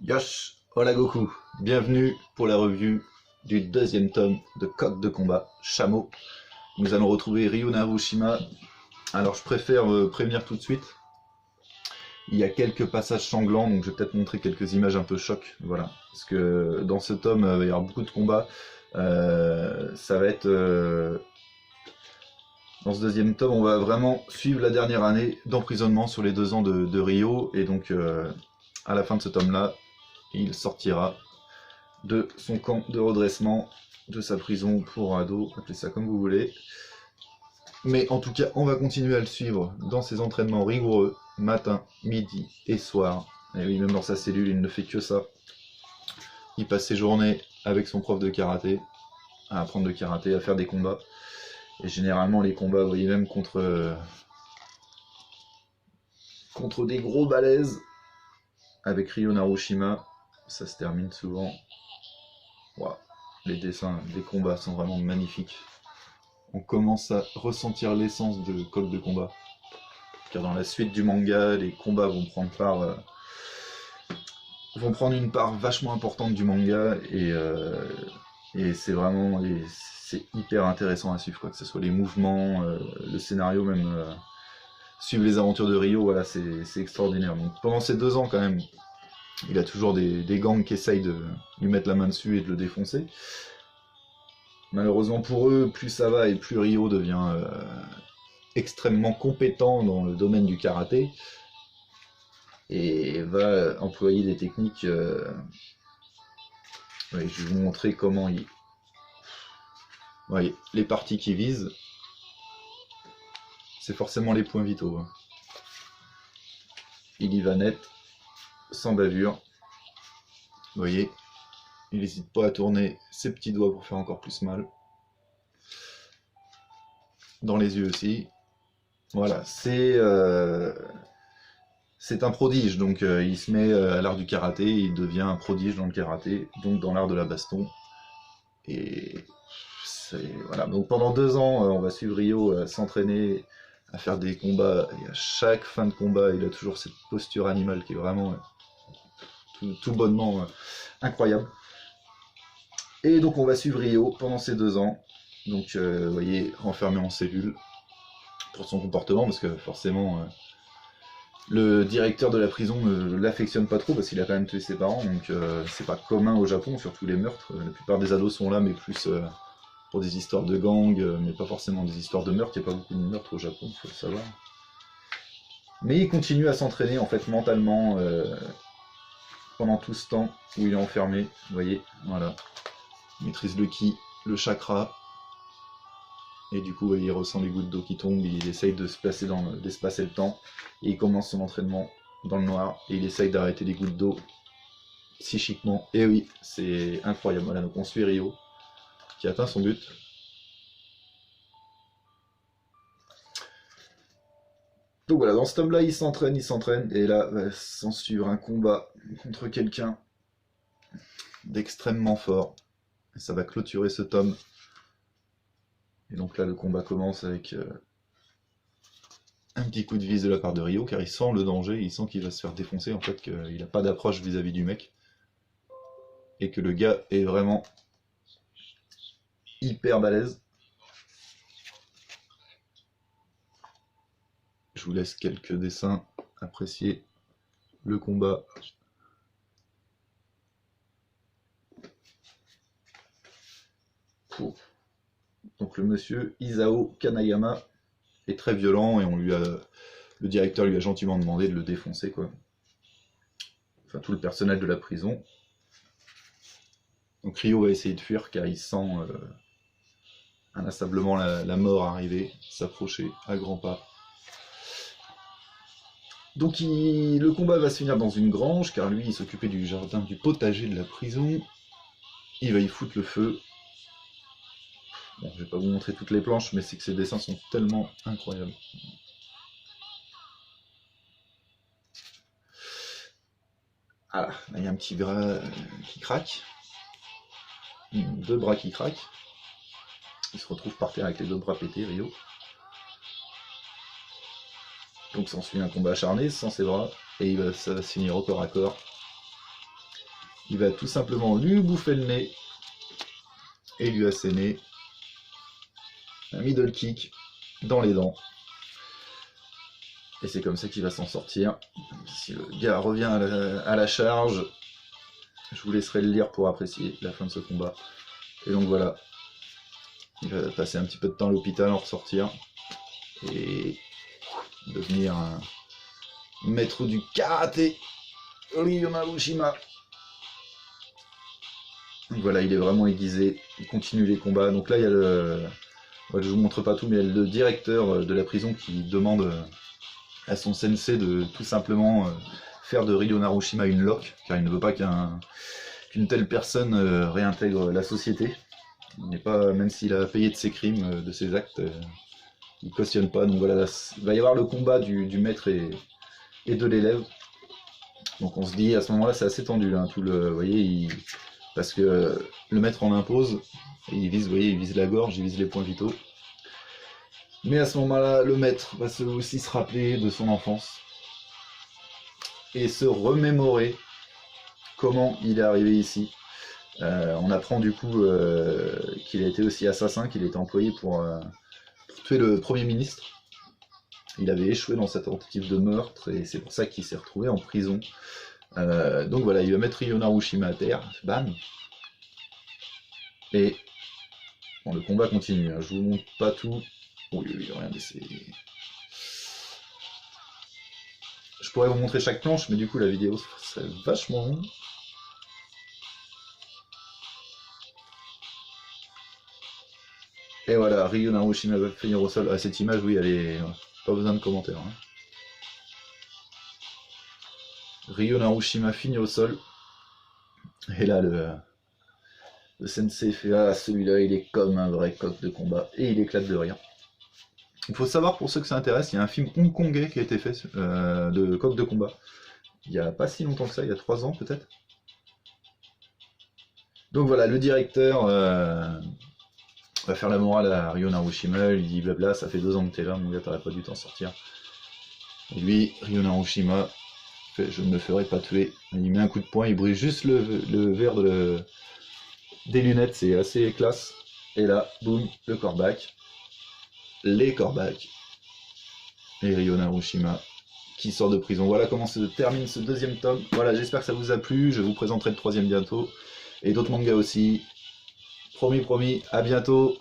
Yosh, hola Goku, bienvenue pour la review du deuxième tome de Coq de combat, Chameau. Nous allons retrouver Ryo Narushima. Alors je préfère prévenir tout de suite, il y a quelques passages sanglants, donc je vais peut-être montrer quelques images un peu choc, voilà. Parce que dans ce tome, il va y avoir beaucoup de combats. Ça va être... Dans ce deuxième tome, on va vraiment suivre la dernière année d'emprisonnement sur les 2 ans de Ryo, et donc à la fin de ce tome-là, il sortira de son camp de redressement, de sa prison pour ados, appelez ça comme vous voulez. Mais en tout cas, on va continuer à le suivre dans ses entraînements rigoureux, matin, midi et soir. Et oui, même dans sa cellule, il ne fait que ça. Il passe ses journées avec son prof de karaté, à apprendre le karaté, à faire des combats. Et généralement, les combats, vous voyez, même contre des gros balaises, avec Ryo Narushima, ça se termine souvent. Wow. Les dessins des combats sont vraiment magnifiques. On commence à ressentir l'essence de Coq de combat. Car dans la suite du manga, les combats vont prendre une part vachement importante du manga, et c'est vraiment c'est hyper intéressant à suivre, quoi. Que ce soit les mouvements, le scénario, même suivre les aventures de Ryo, voilà, c'est extraordinaire. Donc pendant ces 2 ans quand même, il a toujours des gangs qui essayent de lui mettre la main dessus et de le défoncer. Malheureusement pour eux, plus ça va et plus Ryo devient extrêmement compétent dans le domaine du karaté et va employer des techniques. Ouais, je vais vous montrer comment il... Voyez, les parties qu'il vise, c'est forcément les points vitaux. Hein. Il y va net, sans bavure. Vous voyez, il n'hésite pas à tourner ses petits doigts pour faire encore plus mal. Dans les yeux aussi. Voilà, c'est un prodige, donc il se met à l'art du karaté, il devient un prodige dans le karaté, donc dans l'art de la baston. Et voilà, donc pendant 2 ans, on va suivre Ryo s'entraîner, à faire des combats, et à chaque fin de combat, il a toujours cette posture animale qui est vraiment tout bonnement incroyable. Et donc on va suivre Ryo pendant ces 2 ans, donc vous voyez, enfermé en cellule, pour son comportement, parce que forcément... le directeur de la prison ne l'affectionne pas trop parce qu'il a quand même tué ses parents, donc c'est pas commun au Japon, surtout les meurtres. La plupart des ados sont là, mais plus pour des histoires de gang, mais pas forcément des histoires de meurtres. Il n'y a pas beaucoup de meurtres au Japon, il faut le savoir. Mais il continue à s'entraîner en fait mentalement pendant tout ce temps où il est enfermé. Vous voyez, voilà. Il maîtrise le ki, le chakra. Et du coup, il ressent les gouttes d'eau qui tombent, il essaye d'espacer le temps, et il commence son entraînement dans le noir, et il essaye d'arrêter les gouttes d'eau psychiquement. Et oui, c'est incroyable. Voilà, donc on suit Ryo, qui atteint son but. Donc voilà, dans ce tome-là, il s'entraîne, et là, va s'en suivre un combat contre quelqu'un d'extrêmement fort. Et ça va clôturer ce tome. Et donc là, le combat commence avec un petit coup de vis de la part de Ryo, car il sent le danger, il sent qu'il va se faire défoncer, en fait, qu'il n'a pas d'approche vis-à-vis du mec. Et que le gars est vraiment hyper balèze. Je vous laisse quelques dessins apprécier le combat. Donc le monsieur Isao Kanayama est très violent, et le directeur lui a gentiment demandé de le défoncer, quoi. Enfin, tout le personnel de la prison. Donc Ryo va essayer de fuir car il sent inlassablement la mort arriver, s'approcher à grands pas. Donc le combat va se finir dans une grange, car lui il s'occupait du jardin, du potager de la prison. Il va y foutre le feu. Bon, je vais pas vous montrer toutes les planches, mais c'est que ces dessins sont tellement incroyables. Voilà, là il y a un petit bras qui craque. 2 bras qui craquent. Il se retrouve par terre avec les 2 bras pétés, Ryo. Donc s'ensuit un combat acharné sans ses bras, et ça va se finir au corps à corps. qui va tout simplement lui bouffer le nez et lui asséner un middle kick dans les dents. Et c'est comme ça qu'il va s'en sortir. Si le gars revient à la charge, je vous laisserai le lire pour apprécier la fin de ce combat. Et donc voilà, il va passer un petit peu de temps à l'hôpital, en ressortir, et devenir un maître du karaté, Ryo Narushima. Donc voilà, il est vraiment aiguisé, il continue les combats. Donc là, il y a le... je vous montre pas tout, mais il y a le directeur de la prison qui demande à son sensei de tout simplement faire de Ryo Narushima une loque, car il ne veut pas qu'une telle personne réintègre la société. Il n'est pas, même s'il a payé de ses crimes, de ses actes, il cautionne pas. Donc voilà, il va y avoir le combat du maître et de l'élève. Donc on se dit, à ce moment-là, c'est assez tendu, hein, tout le, vous voyez, parce que le maître en impose, et il vise, vous voyez, il vise la gorge, il vise les points vitaux. Mais à ce moment-là, le maître va aussi se rappeler de son enfance et se remémorer comment il est arrivé ici. On apprend du coup qu'il a été aussi assassin, qu'il a été employé pour tuer le Premier ministre. Il avait échoué dans sa tentative de meurtre et c'est pour ça qu'il s'est retrouvé en prison. Donc voilà, il va mettre Ryo Narushima à terre, bam. Et bon, le combat continue, hein. Je vous montre pas tout. Oui, regardez, c'est... Je pourrais vous montrer chaque planche, mais du coup la vidéo serait vachement longue. Et voilà, Ryo Narushima va finir au sol. Ah, cette image, oui, elle est... Pas besoin de commentaires. Hein. Ryo Narushima finit au sol. Et là, le sensei fait, ah, celui-là, il est comme un vrai coq de combat. Et il éclate de rire. Il faut savoir, pour ceux que ça intéresse, il y a un film hongkongais qui a été fait de coq de combat. Il n'y a pas si longtemps que ça, il y a 3 ans peut-être. Donc voilà, le directeur va faire la morale à Ryo Narushima, il dit blabla, ça fait 2 ans que t'es là, mon gars, t'aurais pas dû t'en sortir. Et lui, Ryo Narushima, fait, je ne me ferai pas tuer. Il met un coup de poing, il brise juste le verre des lunettes, c'est assez classe. Et là, boum, le corback. Les corbacks. Et Ryo Narushima qui sort de prison. Voilà comment se termine ce 2e tome. Voilà, j'espère que ça vous a plu. Je vous présenterai le 3e bientôt. Et d'autres mangas aussi. Promis, promis, à bientôt.